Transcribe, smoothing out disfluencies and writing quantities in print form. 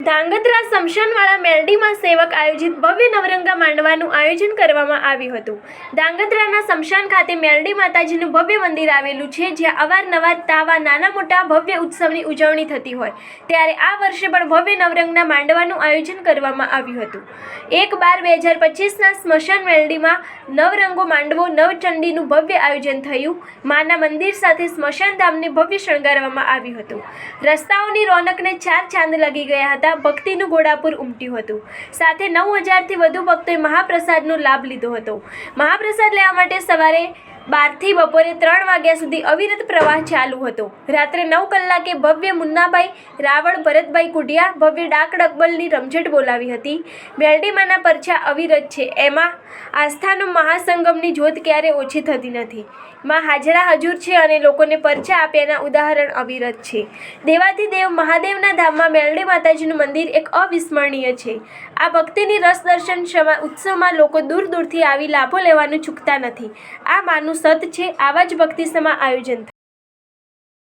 ધાંગધ્રા સ્મશાનવાળા મેલડીમાં સેવક આયોજિત ભવ્ય નવરંગા માંડવાનું આયોજન કરવામાં આવ્યું હતું। ધાંગધ્રાના સ્મશાન ખાતે મેલડી માતાજીનું ભવ્ય મંદિર આવેલું છે, જ્યાં અવારનવાર આવા નાના મોટા ભવ્ય ઉત્સવની ઉજવણી થતી હોય, ત્યારે આ વર્ષે પણ ભવ્ય નવરંગના માંડવાનું આયોજન કરવામાં આવ્યું હતું। 1/12/2025ના સ્મશાન મેલડીમાં નવરંગો માંડવો નવચંડીનું ભવ્ય આયોજન થયું। માના મંદિર સાથે સ્મશાન ધામને ભવ્ય શણગારવામાં આવ્યું હતું। રસ્તાઓની રોનકને ચાર ચાંદ લાગી ગયા હતા। ભક્તિનું ઘોડાપુર ઉમટ્યું હતું। સાથે 9000થી વધુ ભક્તોએ મહાપ્રસાદનો લાભ લીધો હતો। મહાપ્રસાદ લેવા માટે સવારે 12 થી બપોરે 3 વાગ્યા સુધી અવિરત પ્રવાહ ચાલુ હતો। રાત્રે 9 કલાકે ભવ્ય મુન્નાભાઈ રાવળ ભરતભાઈ કુડિયા ભવ્ય ડાક ડબલની રમઝટ બોલાવી હતી। મેલડીમાંના પરચા અવિરત છે, એમાં આસ્થાનો મહાસંગમની જ્યોત ક્યારે ઓછી થતી નથી। માં હાજરા હજુર છે અને લોકોને પરચા આપ્યાના ઉદાહરણ અવિરત છે। દેવાધિદેવ મહાદેવના ધામમાં મેલડી માતાજીનું મંદિર એક અવિસ્મરણીય છે। આ ભક્તિની રસ દર્શન ઉત્સવમાં લોકો દૂર દૂરથી આવી લાભો લેવાનું ચૂકતા નથી। આ માનું સત છે, આવા જ ભક્તિસમા આયોજન